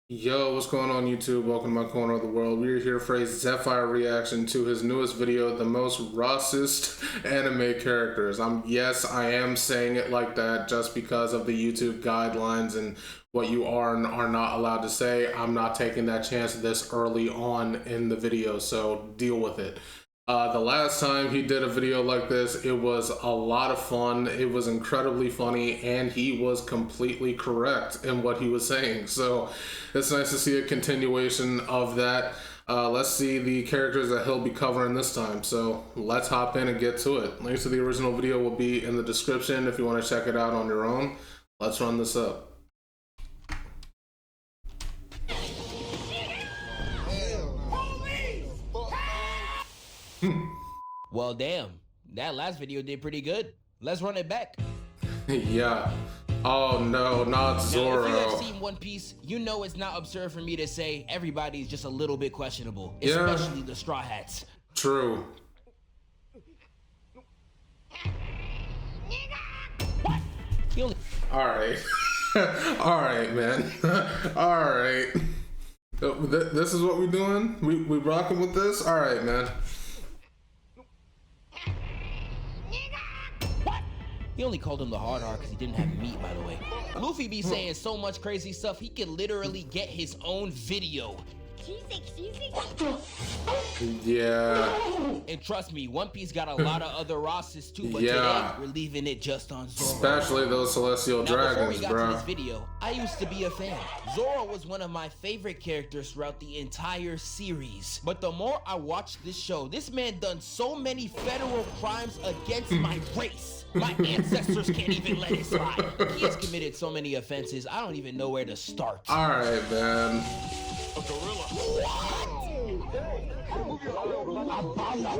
Yo, what's going on YouTube? Welcome to my corner of the world. We are here for a Zephfire reaction to his newest video, the most racist anime characters. Yes, I am saying it like that just because of the YouTube guidelines and what you are and are not allowed to say. I'm not taking that chance this early on in the video, so deal with it. The last time he did a video like this, it was a lot of fun. It was incredibly funny, and he was completely correct in what he was saying. So it's nice to see a continuation of that. Let's see the characters that he'll be covering this time. So let's hop in and get to it. Links to the original video will be in the description if you want to check it out on your own. Let's run this up. Well, damn, that last video did pretty good. Let's run it back. Yeah. Oh no, not Zoro. Now, if you have seen One Piece, you know it's not absurd for me to say everybody's just a little bit questionable, especially the Straw Hats. True. What? All right. All right, man. All right. This is what we're doing? We rocking with this? All right, man. He only called him the hard R because he didn't have meat, by the way. Luffy be saying so much crazy stuff, he could literally get his own video. Yeah. And trust me, One Piece got a lot of other rosters too, but today we're leaving it just on Zoro. Especially those celestial dragons, before we got bro. to this video, I used to be a fan. Zoro was one of my favorite characters throughout the entire series. But the more I watched this show, this man done so many federal crimes against my race. My ancestors can't even let it slide. He has committed so many offenses, I don't even know where to start. All right, man. A gorilla.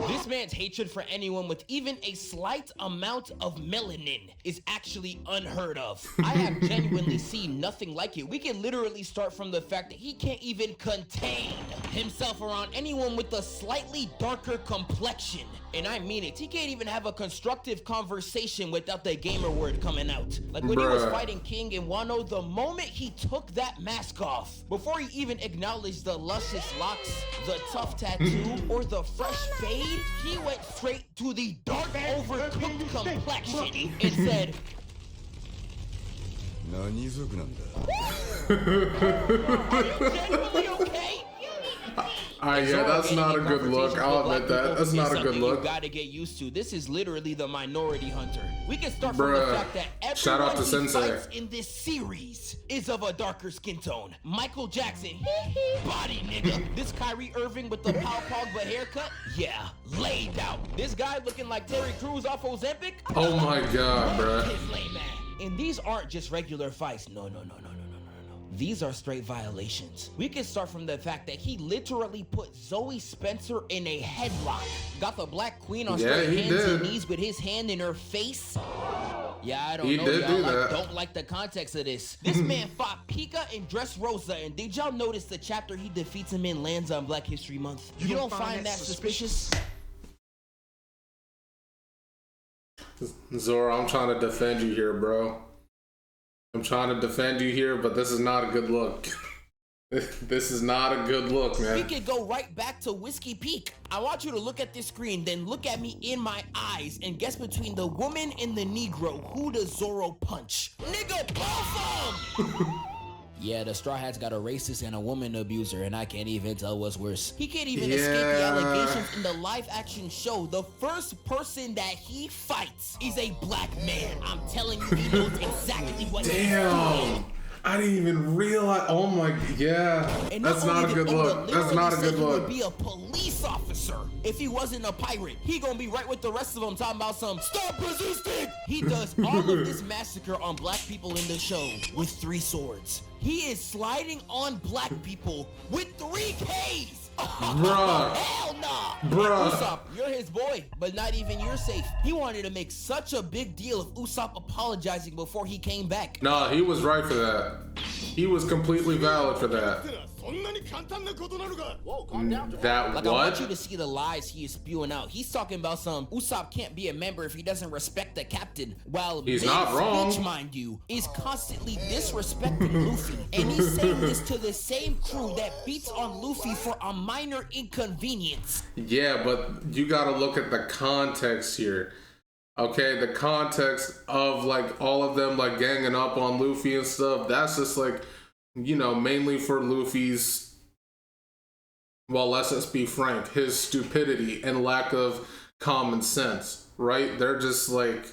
This man's hatred for anyone with even a slight amount of melanin is actually unheard of. I have genuinely seen nothing like it. We can literally start from the fact that he can't even contain himself around anyone with a slightly darker complexion. And I mean it. He can't even have a constructive conversation without the gamer word coming out. Like when he was fighting King in Wano, the moment he took that mask off, before he even acknowledged the luscious locks, the tough tattoo, or the fresh fade, he went straight to the dark, overcooked complexion and said, Are you genuinely okay? Yeah, that's not a good look. I'll admit that. That's not a good look. You gotta get used to. This is literally the minority hunter. We can start from the fact that everyone who fights in this series is of a darker skin tone. Michael Jackson, body nigga. This Kyrie Irving with the Paul Pogba haircut, yeah, laid out. This guy looking like Terry Crews off Ozempic. Oh my god, bruh. And these aren't just regular fights. No. These are straight violations. We can start from the fact that he literally put Zoe Spencer in a headlock. Got the Black Queen on straight hands and knees with his hand in her face. Yeah, I don't know, y'all. I don't like the context of this. This man fought Pika and Dressrosa, and did y'all notice the chapter he defeats him in lands on Black History Month? You don't find that suspicious? Zoro, I'm trying to defend you here, bro. I'm trying to defend you here, but this is not a good look. This is not a good look, man. We could go right back to Whiskey Peak. I want you to look at this screen, then look at me in my eyes and guess between the woman and the Negro, who does Zoro punch? Nigga, both of them! Yeah, the Straw Hat's got a racist and a woman abuser, and I can't even tell what's worse. He can't even escape the allegations in the live-action show. The first person that he fights is a black man. I'm telling you, he knows exactly what he's doing. I didn't even realize. Oh my, that's not a good look. That's not a good look. He would be a police officer if he wasn't a pirate. He gonna be right with the rest of them talking about some stop resisting. He does all of this massacre on black people in the show with 3 swords. He is sliding on black people with 3 Ks. Bruh. Hell nah. Bruh. Usopp, you're his boy, but not even you're safe. He wanted to make such a big deal of Usopp apologizing before he came back. Nah, he was right for that. He was completely valid for that. That Like, what? I want you to see the lies he is spewing out. He's talking about some Usopp can't be a member if he doesn't respect the captain, while He's not wrong. speech, mind you, is constantly disrespecting Luffy. And he's saying this to the same crew that beats on Luffy for a minor inconvenience. Yeah, but you gotta look at the context here. Okay, the context of like all of them like ganging up on Luffy and stuff, that's just like, you know, mainly for Luffy's, well, let's just be frank, his stupidity and lack of common sense, right? They're just like,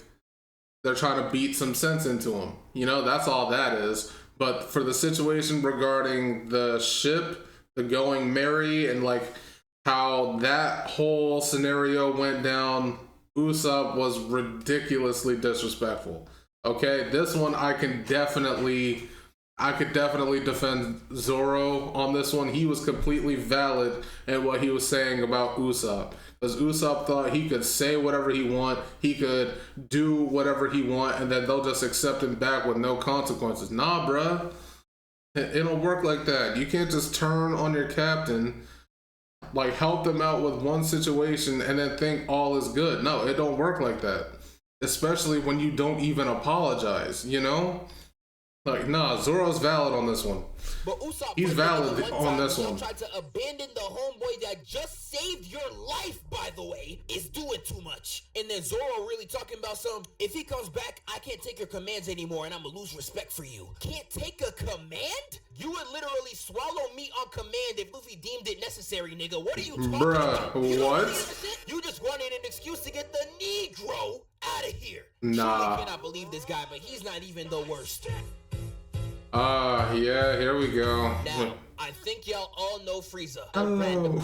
they're trying to beat some sense into him. You know, that's all that is. But for the situation regarding the ship, the going merry, and like how that whole scenario went down, Usopp was ridiculously disrespectful. Okay, this one I could definitely defend Zoro on this one. He was completely valid in what he was saying about Usopp. Because Usopp thought he could say whatever he want, he could do whatever he want, and then they'll just accept him back with no consequences. Nah, bruh. It don't work like that. You can't just turn on your captain, like help them out with one situation and then think all is good. No, it don't work like that. Especially when you don't even apologize, you know? Like, nah, Zoro's valid on this one. But Usopp, he's valid on this one. Tried to abandon the homeboy that just saved your life, by the way, is doing too much. And then Zoro really talking about some, if he comes back, I can't take your commands anymore and I'm gonna lose respect for you. Can't take a command? You would literally swallow me on command if Luffy deemed it necessary, nigga. What are you talking about? What? You just wanted an excuse to get the Negro out of here. Nah. I cannot believe this guy, but he's not even the worst. Yeah, here we go. Now, I think y'all all know Frieza. Hello.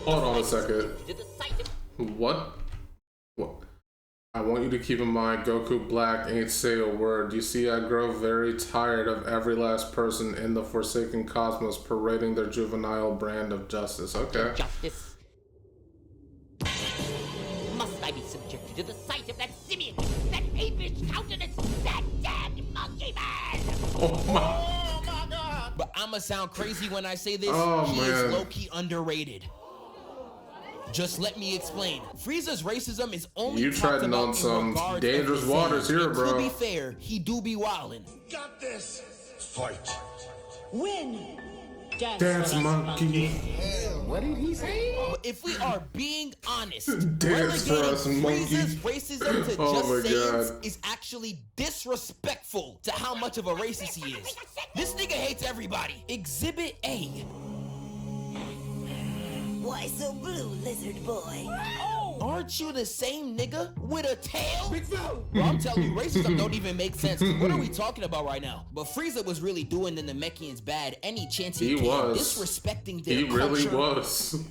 Hold on a second. What? I want you to keep in mind, Goku Black ain't say a word. You see, I grow very tired of every last person in the Forsaken Cosmos parading their juvenile brand of justice. Okay. Justice. Must I be subjected to the sight of that simian, that apish countenance, that dead monkey man? Oh my. Oh my god! But I'ma sound crazy when I say this. He is low-key underrated. Just let me explain. Frieza's racism is only you treading on some dangerous waters here, bro. To be fair, he do be wildin'. Got this. Fight. Win. Dance monkey. What did he say? But if we are being honest, Dance for us, monkey. Frieza's racism to Oh Just my Saiyans God. is actually disrespectful to how much of a racist he is. This nigga hates everybody. Exhibit A. Why so blue, lizard boy? Aren't you the same nigga with a tail? Bro, I'm telling you, racism don't even make sense. What are we talking about right now? But Frieza was really doing the Namekians bad any chance he can, was. disrespecting their He really culture. was.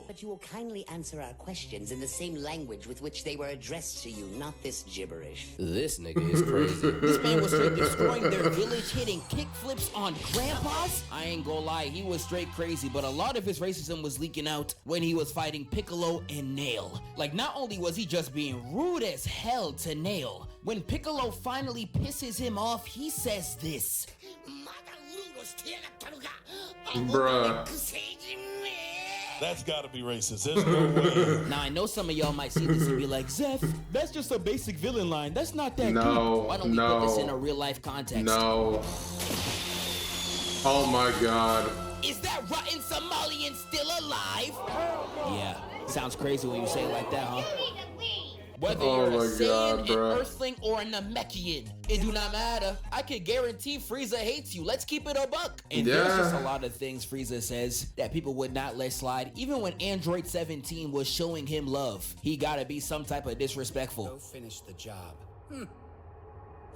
But you will kindly answer our questions in the same language with which they were addressed to you, not this gibberish. This nigga is crazy. This man was straight destroying their village, hitting kickflips on grandpas. I ain't gonna lie, he was straight crazy, but a lot of his racism was leaking out when he was fighting Piccolo and Nail. Like, not only was he just being rude as hell to Nail, when Piccolo finally pisses him off, he says this. Bruh. That's gotta be racist. There's no way. Now, I know some of y'all might see this and be like, Zeph, that's just a basic villain line. That's not that No, deep. Why don't we put this in a real life context? No. Oh my god. Is that rotten Somalian still alive? Yeah, sounds crazy when you say it like that, huh? Whether Oh you're a my Saiyan, God, an bruh. Earthling, or a Namekian, it do not matter. I can guarantee Frieza hates you. Let's keep it a buck. And there's Yeah. just a lot of things Frieza says that people would not let slide. Even when Android 17 was showing him love, he gotta be some type of disrespectful. Finish the job.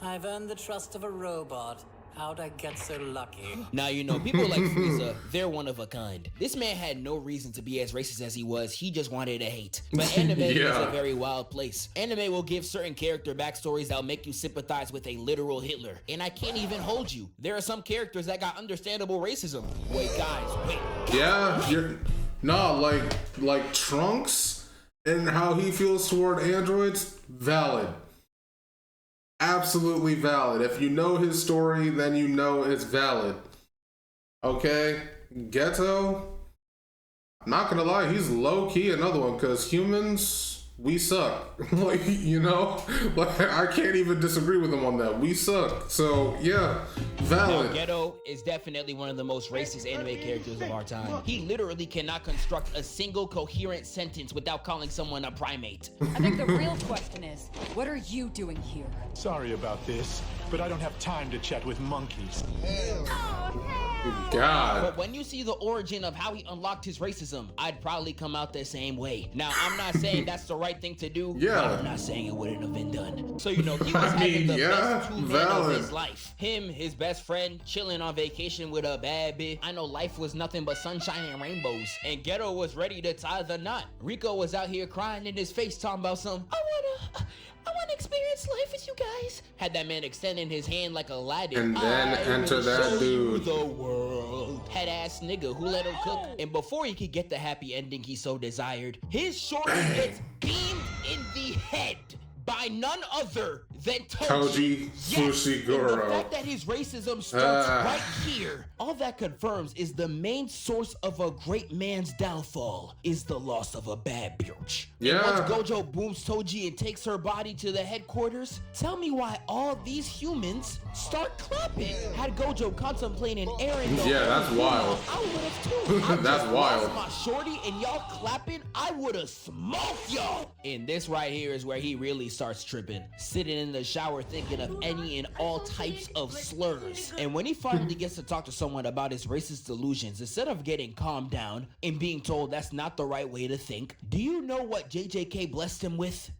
I've earned the trust of a robot. How'd I get so lucky? Now, you know, people like Frieza, they're one of a kind. This man had no reason to be as racist as he was. He just wanted to hate. But anime is Yeah. a very wild place. Anime will give certain character backstories that'll make you sympathize with a literal Hitler. And I can't even hold you. There are some characters that got understandable racism. Wait, guys, wait. Yeah, you're no, like Trunks and how he feels toward androids, valid. absolutely valid. If you know his story, then you know it's valid. Okay? Ghetto, I'm not gonna lie, he's low-key another one, because humans, we suck. Like, you know? Like, I can't even disagree with him on that. We suck. So, yeah, valid. Now, Ghetto is definitely one of the most racist anime characters of our time. He literally cannot construct a single coherent sentence without calling someone a primate. I think the real question is, what are you doing here? Sorry about this, but I don't have time to chat with monkeys. God. But when you see the origin of how he unlocked his racism, I'd probably come out the same way. Now, I'm not saying that's the right thing to do, Yeah. but I'm not saying it wouldn't have been done. So, you know, he was having the best 2 men of his life. Him, his best friend, chilling on vacation with a bad bitch. I know life was nothing but sunshine and rainbows. And Ghetto was ready to tie the knot. Rico was out here crying in his face, talking about some, I wanna experience life with you guys. Had that man extending his hand like Aladdin. And then enter that dude. The world. Head ass nigga who let him cook. And before he could get the happy ending he so desired, his shorty gets beamed in the head by none other than Toji. Fushiguro. And the fact that his racism starts right here, all that confirms is the main source of a great man's downfall is the loss of a bad bitch. Yeah. And once Gojo booms Toji and takes her body to the headquarters, tell me why all these humans start clapping. Had Gojo contemplating Eren, Yeah, that's wild. I would have too. I That's just wild. lost my shorty and y'all clapping, I would have smoked y'all. And this right here is where he really starts tripping, sitting in the shower thinking of any and all types of slurs. And when he finally gets to talk to someone about his racist delusions, instead of getting calmed down and being told that's not the right way to think, do you know what JJK blessed him with?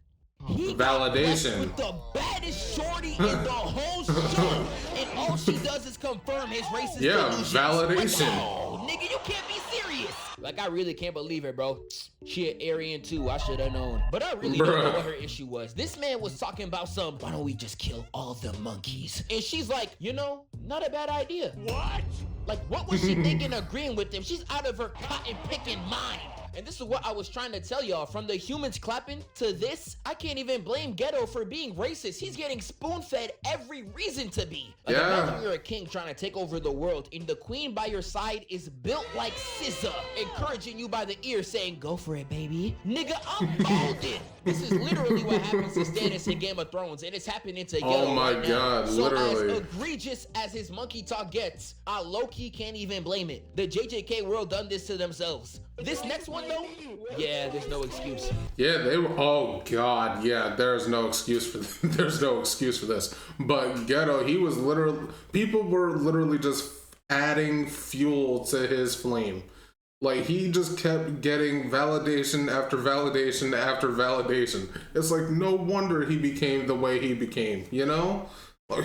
He got blessed Validation. with the baddest shorty in the whole show, and all she does is confirm his racist delusions. Validation. Like, oh, nigga, you can't be serious. Like, I really can't believe it, bro. She an Aryan too, I should have known. But I really don't know what her issue was. This man was talking about some, why don't we just kill all the monkeys? And she's like, you know, not a bad idea. What? Like, what was she thinking agreeing with him? She's out of her cotton picking mind. And this is what I was trying to tell y'all. From the humans clapping to this, I can't even blame Ghetto for being racist. He's getting spoon-fed every reason to be. Like, imagine you're a king trying to take over the world, and the queen by your side is built like SZA, encouraging you by the ear saying, go for it, baby. Nigga, I'm molded. This is literally what happens to Stannis in Game of Thrones, and it's happening to Ghetto Oh my right now. God, So literally. as egregious as his monkey talk gets, I low-key can't even blame it. The JJK world done this to themselves. This next one though, yeah, there's no excuse. Yeah, they were. Oh God, yeah. There's no excuse for. There's no excuse for this. But Ghetto, he was literally. People were literally just adding fuel to his flame. Like, he just kept getting validation after validation after validation. It's like, no wonder he became the way he became. You know, like,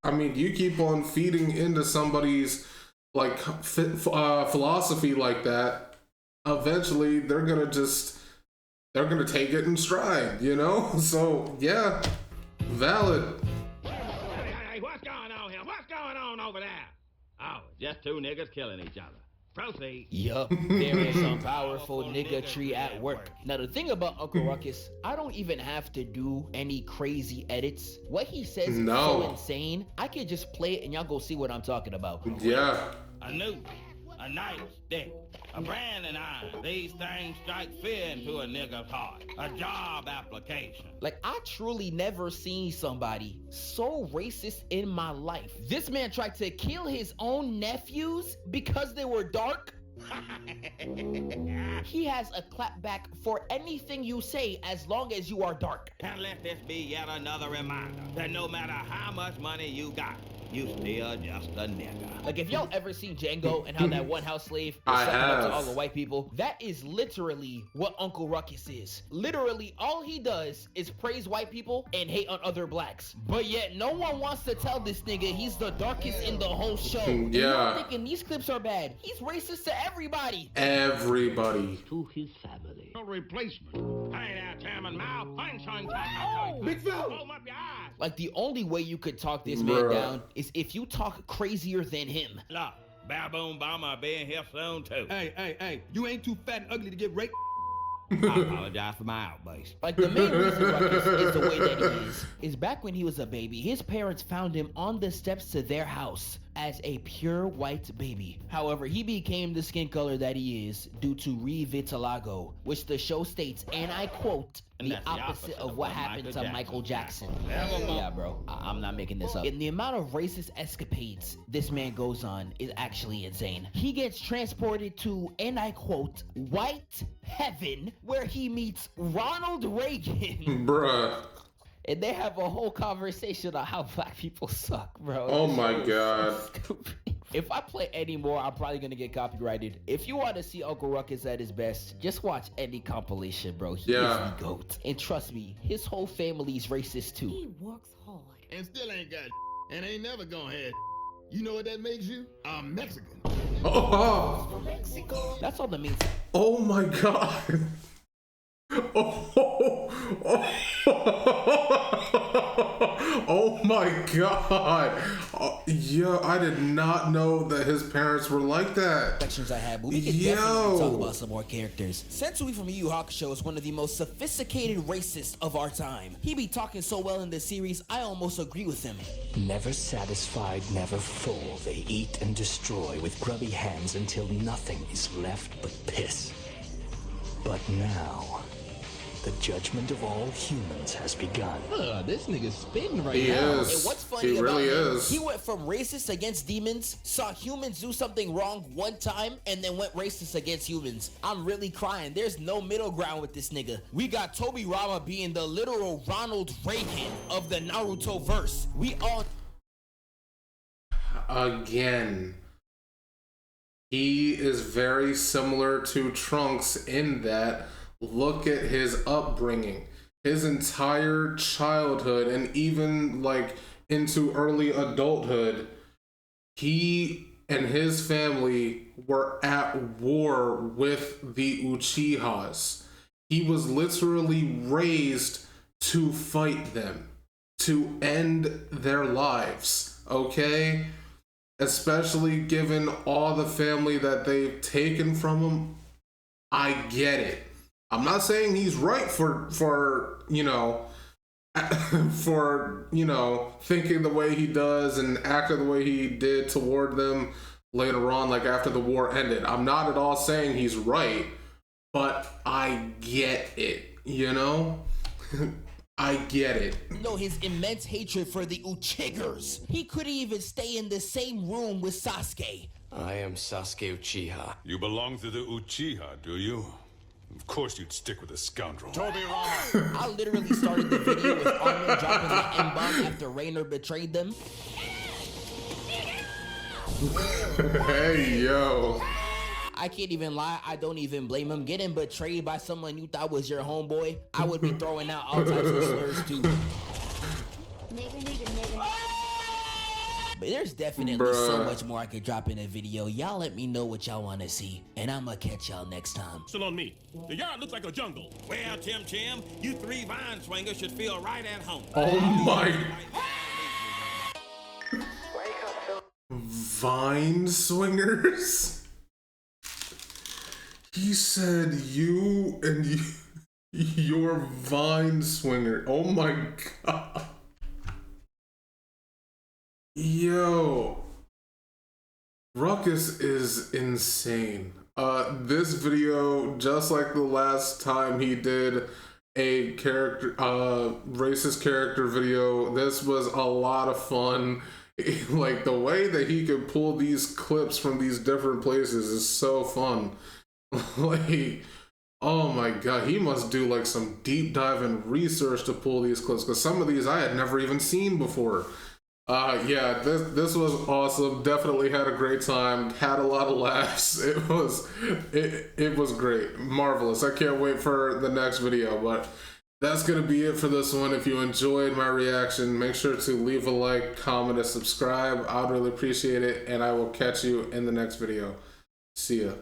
I mean, you keep on feeding into somebody's like philosophy like that. Eventually they're gonna take it in stride, you know? So yeah, valid. Hey, what's going on here? What's going on over there? Oh, just 2 niggas killing each other. Proceed. Yup, there is some powerful nigga tree at work. Now the thing about Uncle Ruckus, I don't even have to do any crazy edits. What he says is so insane, I can just play it and y'all go see what I'm talking about. Yeah. A new, a nice dick, a branding iron. These things strike fear into a nigga's heart. A job application. Like, I truly never seen somebody so racist in my life. This man tried to kill his own nephews because they were dark. He has a clapback for anything you say as long as you are dark. And let this be yet another reminder that no matter how much money you got, you still just a nigga. Like, if y'all ever seen Django and how that one house slave was sucking up to all the white people, that is literally what Uncle Ruckus is. Literally, all he does is praise white people and hate on other blacks. But yet, no one wants to tell this nigga he's the darkest in the whole show. And y'all thinking these clips are bad. He's racist to everybody. Everybody. To his family. No replacement. Hey there, Chairman Mao. Big Phil! Hold up your eyes. Like, the only way you could talk this man down is if you talk crazier than him. Look, Baboon Bomber being here soon too. Hey, you ain't too fat and ugly to get raped. I apologize for my outburst. Like, the main reason Ruckus is the way that he is back when he was a baby, his parents found him on the steps to their house as a pure white baby. However, he became the skin color that he is due to revitiligo, which the show states, and I quote, the opposite of what happened to Michael Jackson. Yeah, bro, I'm not making this up. And the amount of racist escapades this man goes on is actually insane. He gets transported to, and I quote, white heaven, where he meets Ronald Reagan. Bruh. And they have a whole conversation on how black people suck, bro. Oh my god. So if I play any more, I'm probably gonna get copyrighted. If you want to see Uncle Ruckus at his best, just watch any compilation, bro. He is the GOAT. And trust me, his whole family's racist too. He works hard. And still ain't got and ain't never gonna have. You know what that makes you? I'm Mexican. Oh, that's all that means. Oh my god. Oh my god. Yeah, I did not know that his parents were like that. Questions I had, but we can definitely talk about some more characters. Sensui from Yu Yu Hakusho is one of the most sophisticated racists of our time. He be talking so well in this series, I almost agree with him. Never satisfied, never full, they eat and destroy with grubby hands until nothing is left but piss. But now, the judgment of all humans has begun. This nigga's spitting right he now. Is. And what's funny he about really him, is. He went from racist against demons, saw humans do something wrong one time, and then went racist against humans. I'm really crying. There's no middle ground with this nigga. We got Tobirama being the literal Ronald Reagan of the Naruto verse. We all... Again, he is very similar to Trunks in that, look at his upbringing, his entire childhood, and even like into early adulthood. He and his family were at war with the Uchihas. He was literally raised to fight them, to end their lives, okay? Especially given all the family that they've taken from him. I get it. I'm not saying he's right for you know, for, you know, thinking the way he does and acting the way he did toward them later on, like after the war ended. I'm not at all saying he's right, but I get it, you know? I get it. No, his immense hatred for the Uchigers. He couldn't even stay in the same room with Sasuke. I am Sasuke Uchiha. You belong to the Uchiha, do you? Of course you'd stick with a scoundrel. Tobirama. I literally started the video with Armin dropping the M-bomb after Rainer betrayed them. Hey, yo. I can't even lie, I don't even blame him. Getting betrayed by someone you thought was your homeboy, I would be throwing out all types of slurs too. But there's definitely so much more I could drop in a video. Y'all let me know what y'all want to see, and I'ma catch y'all next time. Still on me. The yard looks like a jungle. Well, Tim, you three vine swingers should feel right at home. Oh my... Vine swingers? He said you and your vine swinger. Oh my god. Yo. Ruckus is insane. This video, just like the last time he did a racist character video, this was a lot of fun. Like, the way that he could pull these clips from these different places is so fun. Like, oh my god, he must do like some deep dive and research to pull these clips, because some of these I had never even seen before. Yeah, this was awesome. Definitely had a great time. Had a lot of laughs. It was great. Marvelous. I can't wait for the next video, but that's gonna be it for this one. If you enjoyed my reaction, make sure to leave a like, comment, and subscribe. I'd really appreciate it, and I will catch you in the next video. See ya.